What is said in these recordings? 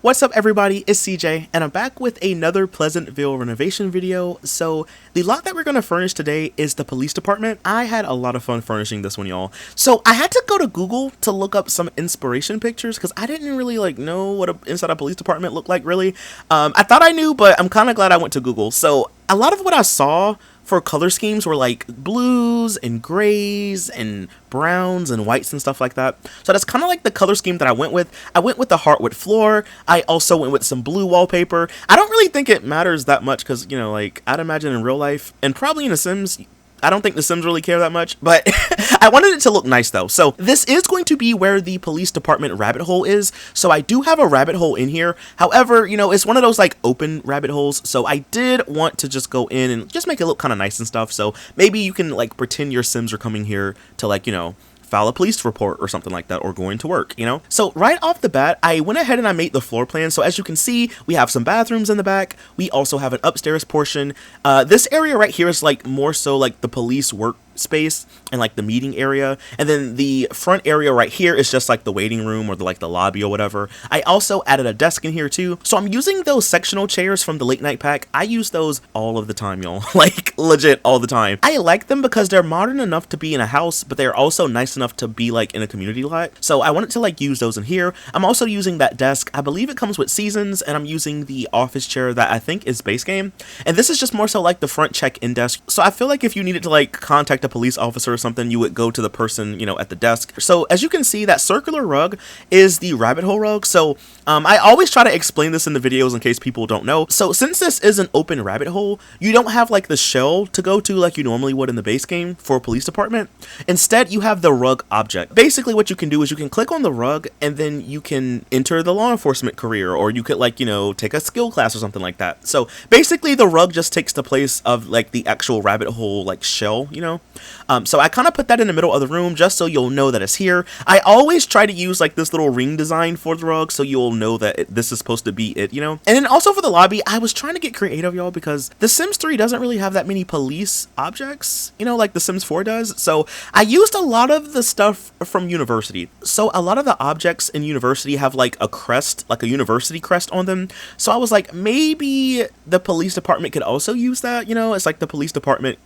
What's up everybody, it's CJ, and I'm back with another Pleasantville renovation video. So, the lot that we're going to furnish today is the police department. I had a lot of fun furnishing this one, y'all. So, I had to go to Google to look up some inspiration pictures, because I didn't really, know what inside a police department looked like, really. I thought I knew, but I'm kind of glad I went to Google. So, a lot of what I saw for color schemes were like blues and grays and browns and whites and stuff like that. So that's kind of like the color scheme that I went with. I went with the hardwood floor. I also went with some blue wallpaper. I don't really think it matters that much because, I'd imagine in real life and probably in The Sims, I don't think The Sims really care that much, but I wanted it to look nice though. So this is going to be where the police department rabbit hole is. So I do have a rabbit hole in here. However, it's one of those like open rabbit holes. So I did want to just go in and just make it look kind of nice and stuff. So maybe you can like pretend your Sims are coming here to file a police report or something like that, or going to work, So right off the bat, I went ahead and I made the floor plan. So as you can see, we have some bathrooms in the back. We also have an upstairs portion. This area right here is like more so like the police workspace and like the meeting area, and then the front area right here is just like the waiting room or the lobby or whatever. I also added a desk in here too, so I'm using those sectional chairs from the late night pack. I use those all of the time, y'all. Like legit all the time. I like them because they're modern enough to be in a house, but they're also nice enough to be like in a community lot. So I wanted to like use those in here. I'm also using that desk. I believe it comes with seasons, and I'm using the office chair that I think is base game, and this is just more so like the front check-in desk. So I feel like if you needed to like contact a police officer or something, you would go to the person at the desk. So as you can see, that circular rug is the rabbit hole rug. So I always try to explain this in the videos in case people don't know. So since this is an open rabbit hole, you don't have like the shell to go to like you normally would in the base game for a police department. Instead, you have the rug object. Basically what you can do is you can click on the rug, and then you can enter the law enforcement career, or you could take a skill class or something like that. So basically the rug just takes the place of like the actual rabbit hole like shell, So I kind of put that in the middle of the room just so you'll know that it's here. I always try to use like this little ring design for the rug so you'll know that this is supposed to be it, And then also for the lobby, I was trying to get creative, y'all, because The Sims 3 doesn't really have that many police objects, like The Sims 4 does. So I used a lot of the stuff from University. So a lot of the objects in University have like a crest, like a university crest on them. So I was like, maybe the police department could also use that, It's like the police department,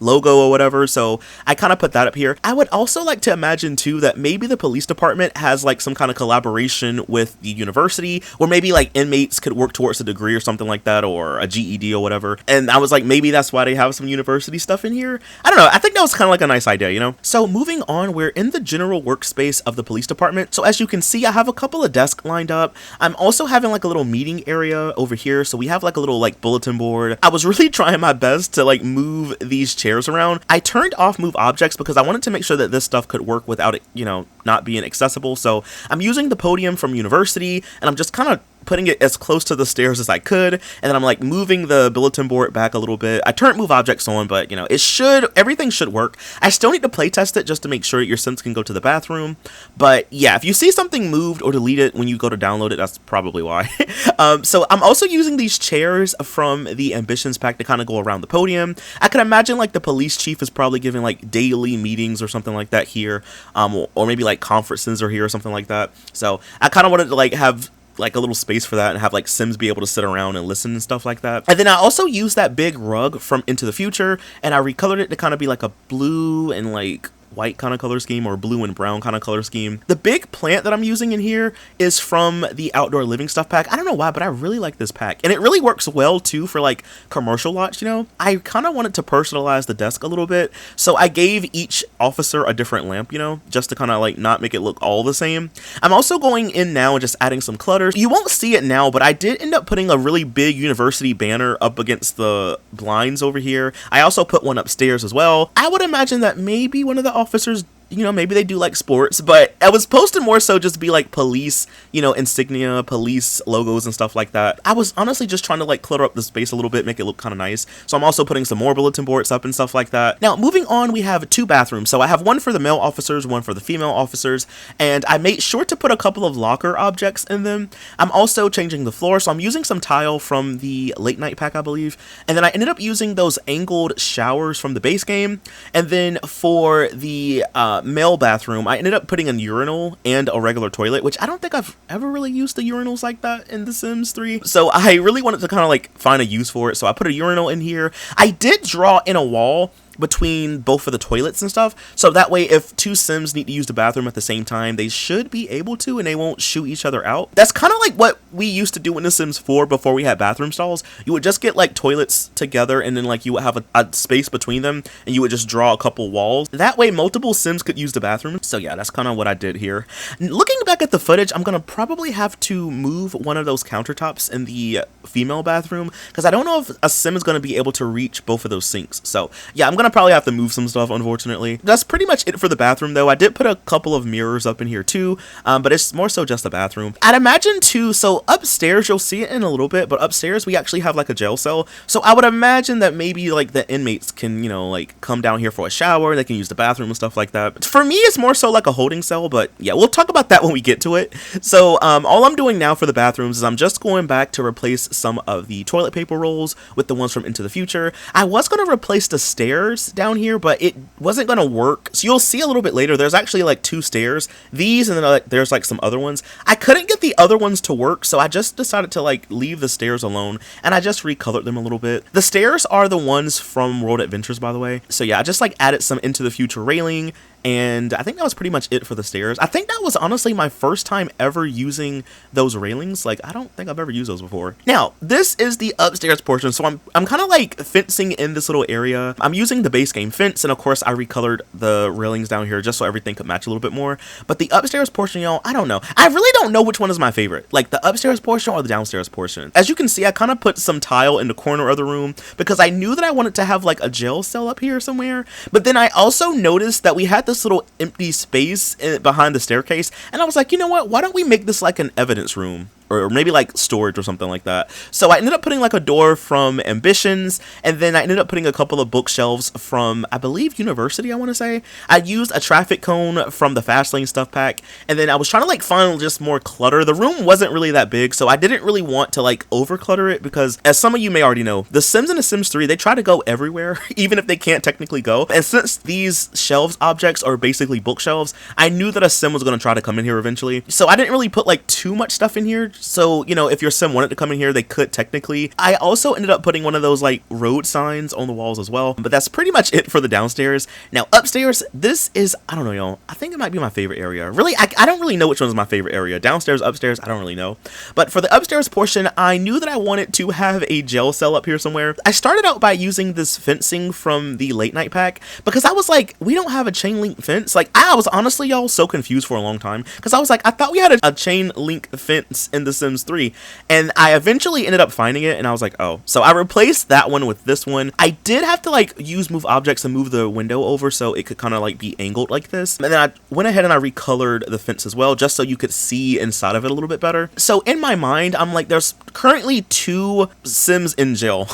logo or whatever. So I kind of put that up here. I would also like to imagine too that maybe the police department has like some kind of collaboration with the university, or maybe like inmates could work towards a degree or something like that, or a GED or whatever. And I was like, maybe that's why they have some university stuff in here. I don't know. I think that was kind of like a nice idea, So moving on, we're in the general workspace of the police department. So as you can see, I have a couple of desks lined up. I'm also having like a little meeting area over here. So we have like a little like bulletin board. I was really trying my best to like move these chairs around. I turned off move objects because I wanted to make sure that this stuff could work without it, not being accessible. So I'm using the podium from University, and I'm just kind of putting it as close to the stairs as I could, and then I'm like moving the bulletin board back a little bit. I turned move objects on, but everything should work. I still need to play test it just to make sure that your Sims can go to the bathroom. But yeah, if you see something moved or deleted when you go to download it, that's probably why. So I'm also using these chairs from the ambitions pack to kind of go around the podium. I can imagine like the police chief is probably giving like daily meetings or something like that here, or maybe like conferences are here or something like that. So I kind of wanted to like have like a little space for that and have like Sims be able to sit around and listen and stuff like that. And then I also used that big rug from Into the Future, and I recolored it to kind of be like a blue and like white kind of color scheme, or blue and brown kind of color scheme. The big plant that I'm using in here is from the outdoor living stuff pack. I don't know why, but I really like this pack, and it really works well too for like commercial lots. I kind of wanted to personalize the desk a little bit, so I gave each officer a different lamp, just to kind of like not make it look all the same. I'm also going in now and just adding some clutter. You won't see it now, but I did end up putting a really big university banner up against the blinds over here. I also put one upstairs as well. I would imagine that maybe one of the officers, maybe they do like sports, but I was posted more so just be like police, insignia, police logos and stuff like that. I was honestly just trying to like clutter up the space a little bit, make it look kind of nice. So I'm also putting some more bulletin boards up and stuff like that. Now, moving on, we have 2 bathrooms. So I have one for the male officers, one for the female officers, and I made sure to put a couple of locker objects in them. I'm also changing the floor, so I'm using some tile from the late night pack, I believe. And then I ended up using those angled showers from the base game. And then for the male bathroom, I ended up putting a urinal and a regular toilet, which I don't think I've ever really used the urinals like that in The Sims 3. So I really wanted to kind of like find a use for it. So I put a urinal in here. I did draw in a wall between both of the toilets and stuff, so that way if two Sims need to use the bathroom at the same time, they should be able to, and they won't shoot each other out. That's kind of like what we used to do in The Sims 4 before we had bathroom stalls. You would just get like toilets together, and then like you would have a space between them, and you would just draw a couple walls. That way multiple Sims could use the bathroom. So yeah, that's kind of what I did here. Looking back at the footage, I'm gonna probably have to move one of those countertops in the female bathroom, because I don't know if a Sim is going to be able to reach both of those sinks. So yeah, I'm gonna probably have to move some stuff, unfortunately. That's pretty much it for the bathroom, though. I did put a couple of mirrors up in here too, but it's more so just a bathroom. I'd imagine too, so upstairs, you'll see it in a little bit, but upstairs we actually have like a jail cell. So I would imagine that maybe like the inmates can, you know, like come down here for a shower, they can use the bathroom and stuff like that. For me, it's more so like a holding cell, but yeah, we'll talk about that when we get to it. So all I'm doing now for the bathrooms is I'm just going back to replace some of the toilet paper rolls with the ones from Into the Future. I was going to replace the stairs down here, but it wasn't going to work. So you'll see a little bit later, there's actually like two stairs, these, and then there's like some other ones. I couldn't get the other ones to work, so I just decided to like leave the stairs alone, and I just recolored them a little bit. The stairs are the ones from World Adventures, by the way. So yeah, I just like added some Into the Future railing, and I think that was pretty much it for the stairs. I think that was honestly my first time ever using those railings. Like, I don't think I've ever used those before. Now, this is the upstairs portion, so I'm kind of like fencing in this little area. I'm using the base game fence, and of course I recolored the railings down here just so everything could match a little bit more. But the upstairs portion, y'all, I don't know. I really don't know which one is my favorite, like the upstairs portion or the downstairs portion. As you can see, I kind of put some tile in the corner of the room because I knew that I wanted to have like a jail cell up here somewhere. But then I also noticed that we had this little empty space behind the staircase, and I was like, you know what, why don't we make this like an evidence room, or maybe like storage or something like that. So I ended up putting like a door from Ambitions, and then I ended up putting a couple of bookshelves from, I believe, University, I want to say. I used a traffic cone from the Fast Lane stuff pack, and then I was trying to like find just more clutter. The room wasn't really that big, so I didn't really want to like over clutter it, because as some of you may already know, The Sims in The Sims 3, they try to go everywhere, even if they can't technically go. And since these shelves objects are basically bookshelves, I knew that a Sim was going to try to come in here eventually. So I didn't really put like too much stuff in here. So, you know, if your Sim wanted to come in here, they could technically. I also ended up putting one of those like road signs on the walls as well. But that's pretty much it for the downstairs. Now upstairs, this is, I don't know, y'all, I think it might be my favorite area. Really, I don't really know which one is my favorite area. Downstairs, upstairs, I don't really know. But for the upstairs portion, I knew that I wanted to have a jail cell up here somewhere. I started out by using this fencing from the late night pack, because I was like, we don't have a chain link fence. Like, I was honestly, y'all, so confused for a long time, because I was like, I thought we had a chain link fence in The Sims 3, and I eventually ended up finding it, and I was like, oh. So I replaced that one with this one. I did have to like use move objects and move the window over so it could kind of like be angled like this, and then I went ahead and I recolored the fence as well, just so you could see inside of it a little bit better. So in my mind, I'm like, there's currently 2 Sims in jail.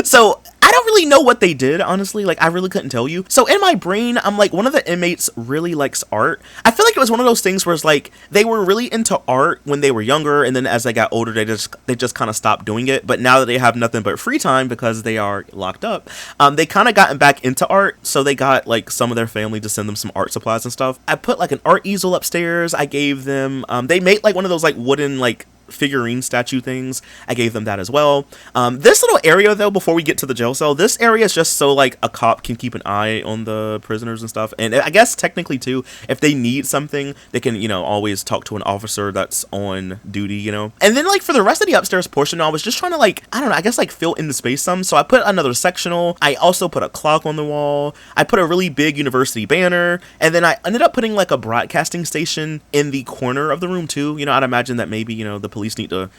So I don't really know what they did, honestly. Like, I really couldn't tell you. So in my brain, I'm like, one of the inmates really likes art. I feel like it was one of those things where it's like, they were really into art when they were younger, and then as they got older, they just kind of stopped doing it. But now that they have nothing but free time because they are locked up, they kind of gotten back into art. So they got like some of their family to send them some art supplies and stuff. I put like an art easel upstairs. I gave them, they made like one of those like wooden like figurine statue things. I gave them that as well. This little area though, before we get to the jail cell, this area is just so like a cop can keep an eye on the prisoners and stuff, and I guess technically too, if they need something, they can, you know, always talk to an officer that's on duty, you know. And then like for the rest of the upstairs portion, I was just trying to like, I don't know, I guess like fill in the space some. So I put another sectional. I also put a clock on the wall. I put a really big university banner, and then I ended up putting like a broadcasting station in the corner of the room too. You know, I'd imagine that maybe, you know, the police need to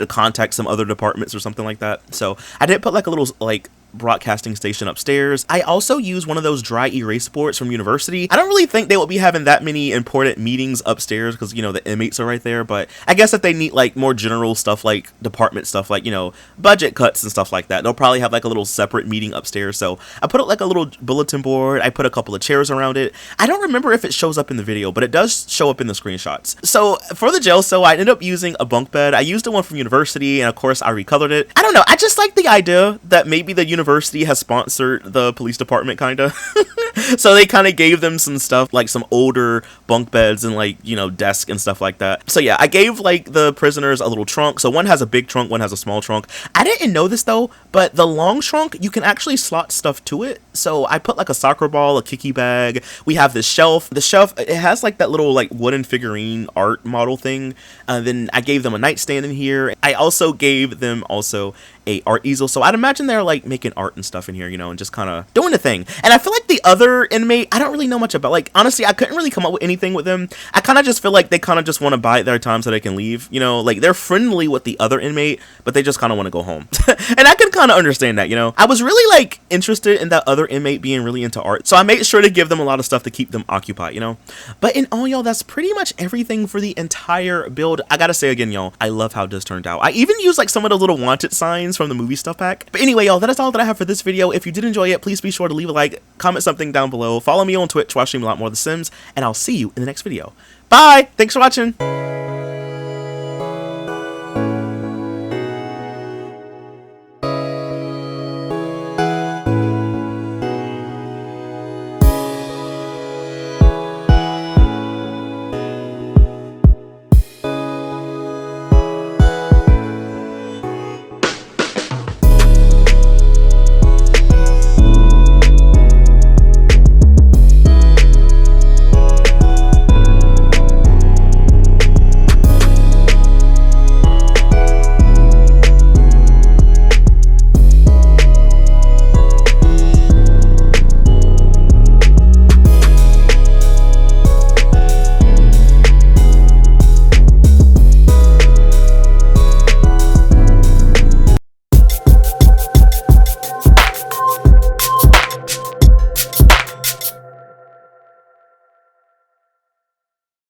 contact some other departments or something like that. So I did put like a little like broadcasting station upstairs. I also use one of those dry erase boards from University. I don't really think they will be having that many important meetings upstairs because, you know, the inmates are right there, but I guess if they need like more general stuff, like department stuff, like, you know, budget cuts and stuff like that, they'll probably have like a little separate meeting upstairs. So I put like a little bulletin board. I put a couple of chairs around it. I don't remember if it shows up in the video, but it does show up in the screenshots. So for the jail cell, I ended up using a bunk bed. I used the one from University, and of course I recolored it. I don't know, I just like the idea that maybe the university has sponsored the police department, kind of. So they kind of gave them some stuff, like some older bunk beds and like, you know, desk and stuff like that. So yeah, I gave like the prisoners a little trunk. So one has a big trunk, one has a small trunk. I didn't know this though, but the long trunk, you can actually slot stuff to it. So I put like a soccer ball, a kicky bag. We have this shelf. The shelf, it has like that little like wooden figurine art model thing. Then I gave them a nightstand in here. I also gave them also a art easel. So I'd imagine they're like making art and stuff in here, you know, and just kind of doing the thing. And I feel like the other inmate, I don't really know much about. Like, honestly, I couldn't really come up with anything with them. I kind of just feel like they kind of just want to bide their time so they can leave, you know, like they're friendly with the other inmate, but they just kind of want to go home. And I can kind of understand that, you know. I was really like interested in that other inmate being really into art, so I made sure to give them a lot of stuff to keep them occupied, you know. But in all, y'all, that's pretty much everything for the entire build. I gotta say again, y'all, I love how this turned out. I even used like some of the little wanted signs from the movie stuff pack. But anyway, y'all, that is all that I have for this video. If you did enjoy it, please be sure to leave a like, comment something down below, follow me on Twitch where I stream a lot more of The Sims, and I'll see you in the next video. Bye! Thanks for watching!